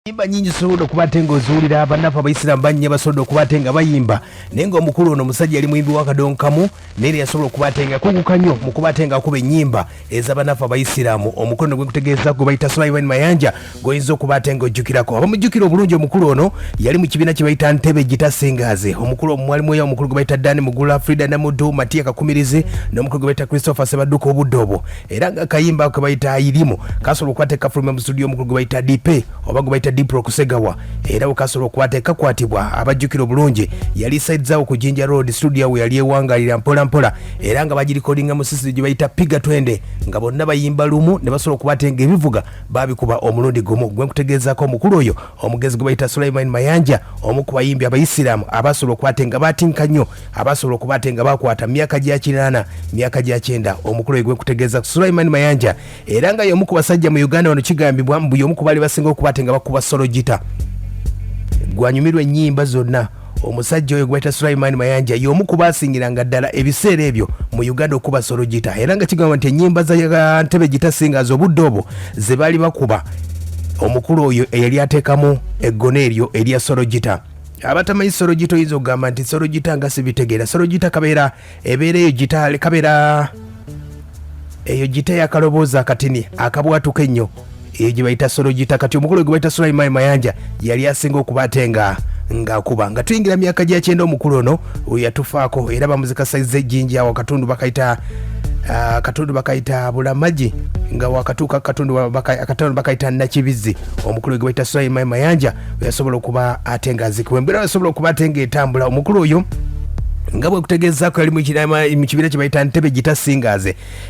Enyimba nyingi sobola okubatenga ozuulira abannafu abayisiraamu bannya basobola okubatenga bayimba naye nga omukulu ono omusajja yali muyimbi wakadonkamu naye yasobola okubatenga kugukanyo mu kubatenga kuba ennyimba ez'abannafu abayisiraamu. omukulu ono gwe kutegeeza gwe bayita Sulaiman Mayanja goyinza okubatenga ojjukirako. abamujjukira obulungi omukulu ono yali mu kibiina kye bayita Ntebe Gita Singers. omukulu mwalimu oyo omukulu gwe bayita Dani Mugula, Frida Namudu, Matia Kakumirizi n'omukulu gwe bayita Christopher Sebadduka obudde obwo. era nga kayimba kwe bayita Irimu kasobola okubateeka fuluma mu studio omukulu gwe bayita Dipe oba gwe bayita Dipro kusegawa. era kasobola okubateeka kwatibwa abajjukira obulungi yali saidzaawo ku Jinja Road studio we yali ewangalira mpola mpola era nga bagirikodinga mu sisi gye bayita Piga Twende nga bonna bayimba lumu ne basobola okubatenga ebivuga babikuba omulundi gumu. gwe nkutegeezaako omukulu oyo omugezi gwe bayita Sulaiman Mayanja omu ku bayimbi abayisiraamu abasobola okubatenga batinka nnyo abasobola okubatenga bakwata myaka gya 8 myaka gya 9. omukulu oyo gwe nkutegeeza Sulaiman Mayanja era nga y'omu ku basajja mu Uganda wano kigambibwa mbu y'omu ku bali basinga okubatenga bakuba solo gita. gwanyumirwa ennyimba zonna. omusajja oyo gwe bayita Sulaiman Mayanja y'omu ku basingiranga ddala ebiseera ebyo mu Uganda okuba solo gita era nga kigamba nti ennyimba za Ntebe Gita Singers obudde obwo ze baali bakuba omukulu oyo eyali ateekamu eggone eryo erya solo gita. abatamanyi solo gita oyinza okugamba nti solo gita nga sibitegeera. solo gita kabeera ebeera eyo gita kabeera eyo gita yakalobooza akatini akabwatuka ennyo eyo gye bayita solo gita. kati omukulu gwe bayita Sulaiman Mayanja yali asinga okubatenga ng'akuba nga tuyingira myaka gya 9 omukulu ono oyo yatufaako era bamuzika saize ejjinja wakatundu bakayita Bulamaji nga wakatuuka katundu bakayita Nakibizi. omukulu gwe bayita Sulaiman Mayanja yasobola okuba atenga azikibwe mbera yasobola okuba atenga etambula. omukulu oyo nga bwe kutegeezaako yali mu kibiina kye bayita Ntebe Gita Singers.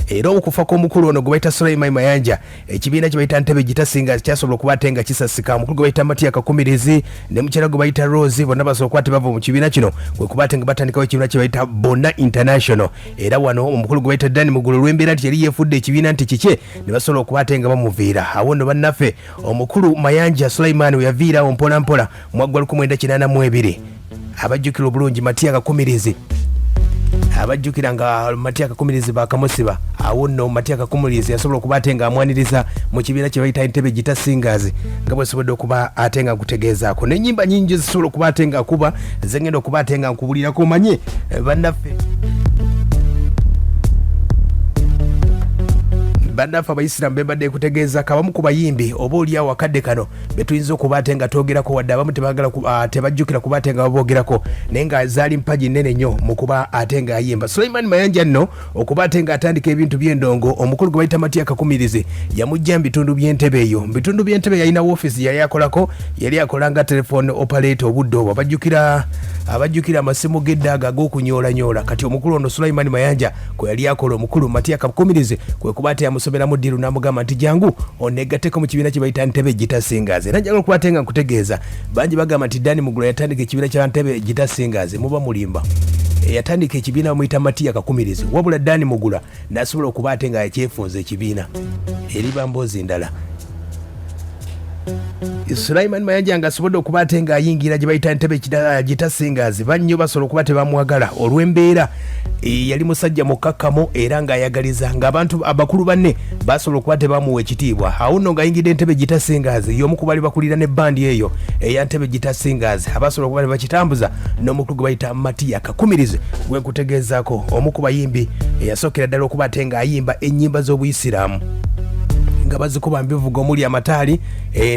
era okufa kw'omukulu ono gwe bayita Sulaiman Mayanja ekibiina kye bayita Ntebe Gita Singers kyasobola okubatenga kisasika. omukulu gwe bayita Matia Kakumirizi ne mukyala gwe bayita Rose bonna basobola okuba tebava mu kibiina kino gwe kubatenga batandikawo ekibiina kye bayita Bonna International. era wano omukulu gwe bayita Dani Mugulu olw'embeera nti yali yeefudde ekibiina nti kike ne basobola okubatenga bamuviira. awo nno bannaffe omukulu Mayanja Sulaiman we yaviirawo mpola mpola mu 1982. abajjukira obulungi Matia Kakumirizi abajjukira nga Matia Kakumirizi bakamusiba. awo nno Matia Kakumirizi yasobola okubatenga amwaniriza mu kibiina kye bayita Ntebe Gita Singers nga bwesobodde okuba atenga kutegeezaako n'ennyimba nyingi zisobola okubatenga kuba zengenda okubatenga nkubulirako. omanye bannaffe bannaffe abayisiraamu bebadde kutegeeza kabamu ku bayimbi oba oliawo akadde kano betuyinza okubatenga twogerako wadde abamu tebajjukira kubatenga baboogerako naye nga zaali mpagi nnene nnyo mu kuba atenga ayimba. Sulaiman Mayanja nno okubatenga atandika ebintu by'endongo omukulu gwe bayita Matia Kakumirizi yamujja mu bitundu by'Entebe eyo. mu bitundu by'Entebe yalina woofiisi yali akolanga telefone operator obudde obwo. abajjukira amasimu g'eddaaga ag'okunyoolanyola. kati omukulu ono Sulaiman Mayanja kwe yali akola omukulu Matia Kakumirizi kwe kuba yamusomeramu ddiru n'amugamba nti jangu oneegatteko mu kibiina kye bayita Ntebe Gita Singers. era njagala okubatenga nkutegeeza bangi bagamba nti Dani Mugula yatandika ekibiina kya Ntebe Gita Singers muba mulimba. yatandika ekibiina bamuyita Matia Kakumirizi wabula Dani Mugula n'asobola okubatenga yakyefunza ekibiina eri bamboozi ndala. Sulaiman Mayanja nga asobodde okubatenga ayingira gye bayita Ntebe Gita Singers bannyo basobola okuba tebamwagala olw'embeera yali musajja mukkakkamu era ng'ayagaliza ng'abantu abakulu banne basobola okuba tebamuwa ekitiibwa. awo nno ng'ayingidde Ntebe Gita Singers y'omu ku bali bakulira ne bandi eyo eya Ntebe Gita Singers abasobola okuba tebakitambuza n'omukulu gwe bayita Matia Kakumirizi gwe nkutegeezaako omu ku bayimbi eyasookera ddala okubatenga ayimba ennyimba z'obuyisiraamu nga bazikuba mbivuga omuli amataali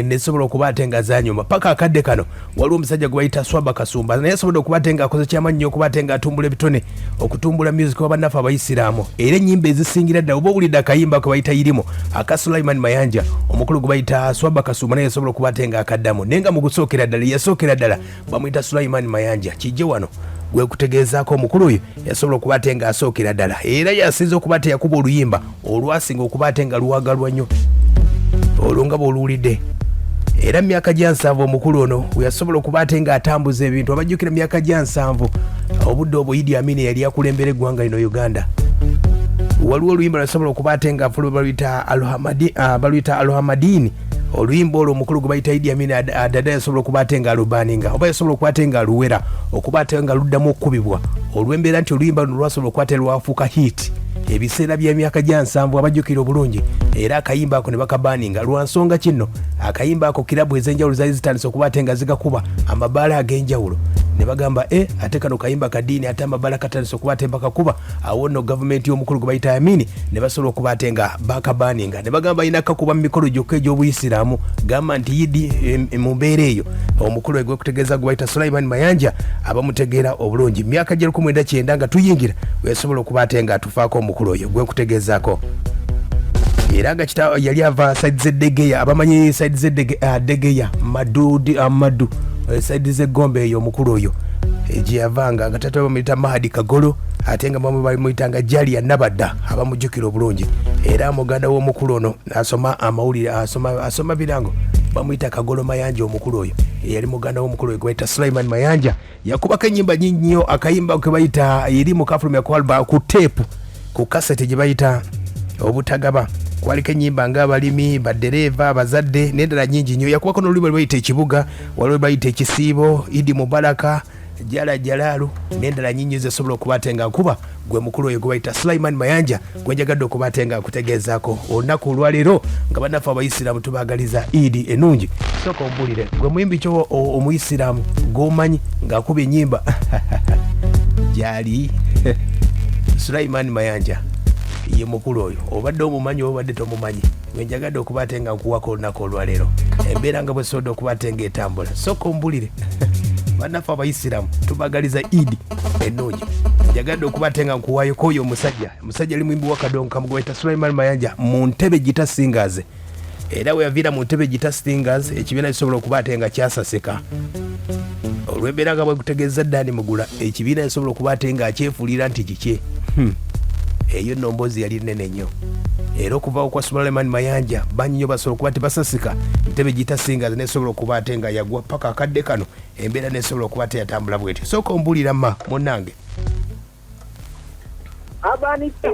nesobola okubatenga zanyuma paka akadde kano. waliwo omusajja gwe bayita Swaba Kasumba naye asobodde okubatenga akoze kyamannyo okubatenga atumbula ebitone okutumbula music w'abannafu abayisiraamu. era ennyimba ezisingira ddala oba owulidde akayimba ke bayita Irimu aka Sulaiman Mayanja omukulu gwe bayita Swaba Kasumba naye yasobola okubatenga akaddamu naye nga mu kusookera ddala yasookera ddala bamuyita Sulaiman Mayanja. kijje wano gwe kutegeezaako omukulu oyo yasobola okubatenga asookera ddala era yasinza okuba teyakuba oluyimba olwasinga okubatenga luwagalwa nnyo olwo nga bw'oluwulidde. era myaka gya 7 omukulu ono yasobola okubatenga atambuza ebintu. abajjukira myaka gya 7 obudde obwo Idi Amin yali akulembera eggwanga lino Uganda. waliwo oluyimba lwasobola okubatenga afulu baluyita Alhamadini. oluyimba olwo omukulu gwe bayita Idi Amin dada yasobola okubatenga alubaninga oba yasobola okubatenga aluwera okubatenga luddamu okukubibwa olw'embeera nti oluyimba luno lwasobola okukwata lwafuuka hit ebiseera by'emyaka gya 7 abajjukira obulungi era akayimba ako ne bakabaninga lwa nsonga kino akayimba ako kirabu ez'enjawulo zaali zitandise okuba ate nga zigakuba amabaala ag'enjawulo ne bagamba ate kano kayimba kadiini ate amabaala katandise okuba ate bakakuba awo nno gavumenti y'omukulu gwe bayita Amini ne basobola okuba ate nga bakabaninga ne bagamba ayina kakuba mu mikolo gyokka egy'obuyisiraamu gamba nti yidi mu mbeera eyo omukulu we gwekutegeeza gwe bayita Sulaiman Mayanja abamutegeera obulungi myaka gya 1990 nga tuyingira wesobola okuba ate nga atufaako omukulu oyo gwekutegeezaako era nga kita yali ava side z'eddegeya abamanyi side z'eddegeya madu side z'eggombe eyo omukulu oyo gye yavanga nga tata bamuyita Mahadi Kagolo ate nga bamwe balimuyitanga Jali ya Nabadda abamujjukira obulungi era muganda w'omukulu ono asoma amawulire asoma birango bamuyita Kagolo Mayanja omukulu oyo yali muganda w'omukulu oyo gwayita Sulaiman Mayanja yakubako ennyimba nyingi nnyo akayimba ke bayita eri mu kafulumya kwalba ku teepu ku kasete gye bayita obutagaba kwaliko ennyimba ng'abalimi baddereeva abazadde n'endala nyingi nnyo yakubako n'olulimi lwe bayita ekibuga waliwo bayita ekisiibo Idi Mubaraka Jala Jalalu n'endala nyingi zesobola okuba ate nga nkuba gwe mukulu oyo gwe bayita Sulaiman Mayanja gwe njagadde okuba ate nga nkutegeezaako olunaku olwaleero nga bannaffe abayisiraamu tubaagaliza Idi ennungi sooka ombulire gwe muyimbi kyo omuyisiraamu gw'omanyi ng'akuba ennyimba gyali Sulaiman Mayanja ye mukulu oyo obadde omumanyi obadde tomumanyi gwe njagadde okuba ate nga nkuwako olunaku olwaleero embeera nga bwe sobodde okuba ate nga etambula sooka ombulire bannaffe abayisiraamu tubagaliza Idi ennungi njagadde okuba ate nga nkuwaayoko oyo omusajja ali muyimbi wa kadonkamu gwe bayita Sulaiman Mayanja mu ntebe gita singers era we yaviira mu ntebe gita singers ekibiina kisobola okuba ate nga kyasaseka olw'embeera nga bwe kutegeeza Dani Mugula ekibiina kisobola okuba ate nga akyefuulira nti kikye eyo nno mboozi yali nnene nnyo era okuvaako kwa Sulaiman Mayanja banyinyo basobola okuba tebasasika ntebe gita singers nesobola okuba ate nga yagwa paka akadde kano embeera nesobola okuba ate yatambula bwetyo sooka ombulira ma munnange abanike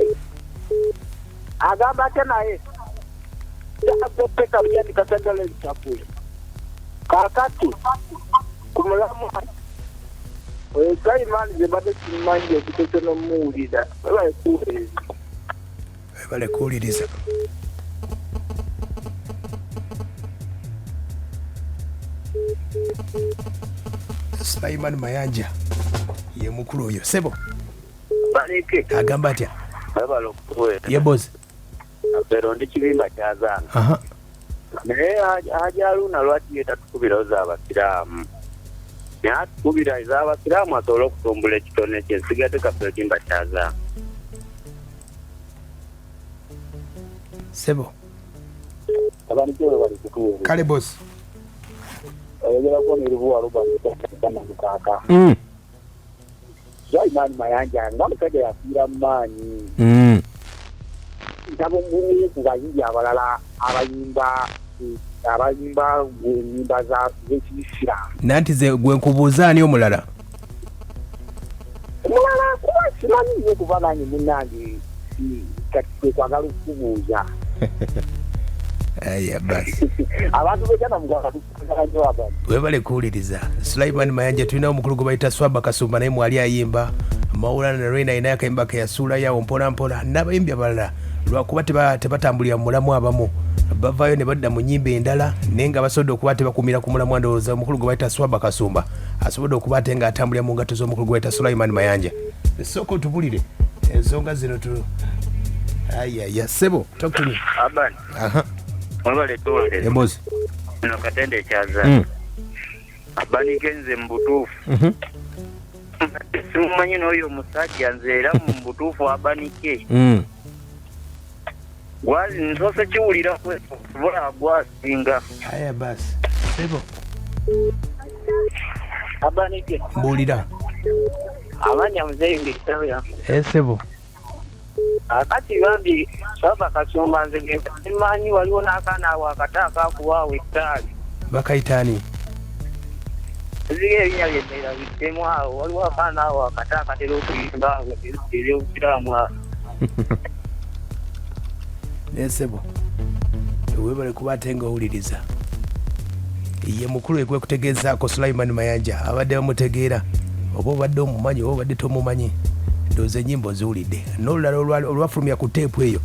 agamba ate naye apepeka byandikasagala ebitapule kakati ku mulamu Sulaiman zebadde kimanyi ekiteeso n'omuwulira balekuwuliriza Sulaiman Mayanja ye mukulu oyo sebo agamba atya ye bozi pero ndi kibimba kyazanga naye ajaluna lwaki yetatukubirawo z'abasiraamu naye atukubira ez'abasiraamu asobole okutumbula ekitone kye nsigadde kapero kimba kyazanga sebo abantu bali kutuwe kale bozi oyogera ko niribuwa ruba kana mukaka Sulaiman Mayanja nga musajja yafiira mu maanyi nabo mbunye kubayimbi abalala abayimba ennyimba z'ekiyisiraamu nanti ze gwe nkubuuza ani omulala kuba simanyi nnyo kuba nange munnange kati kwagala okukubuuza aya basi abantu begana muganga tukwagala nnyo abantu webale kuwuliriza Sulaiman Mayanja tulinawo omukulu gwe bayita Swaba Kasumba naye mwali ayimba Mawulana na Rwena ayinayo akayimba ke Yasuula yawo mpola mpola n'abayimbi abalala lwakuba tebatambulira mu mulamu abamu bavaayo ne badda mu nnyimba endala naye nga basobodde okuba tebakuumira ku mulamu ndowooza omukulu gwe bayita Swaba Kasumba asobodde okuba ate nga atambulira mu ngatto z'omukulu gwe bayita Sulaiman Mayanja esooka otubulire ensonga zino ayaya sebo talk to me abani mwebale tuwolere ebozi no katende ekyaza abani genze mu butuufu simumanyi n'oyo omusajja nze era mu butuufu abanike gwazi nsose kiwulira kusobola gwasinga aya basi sebo abanike mbuulira amanya muzeeyi ng'ekitabo yange sebo akati bambi Swaba Kasumba nze simanyi waliwo n'akaana awo akata akakuwaawo ettaali bakayitaani eziga erinnya lyemerabiddemu awo waliwo akaana awo akata akatera okuyimba ebyobusiraamu awo nesebo webale kuba ate nga owuliriza ye mukulu ekwe kutegeezaako Sulaiman Mayanja abadde bamutegeera oba obadde omumanyi oba obadde tomumanyi ndoze nyimbo ziwulidde n'olulala olwafulumya ku teepu eyo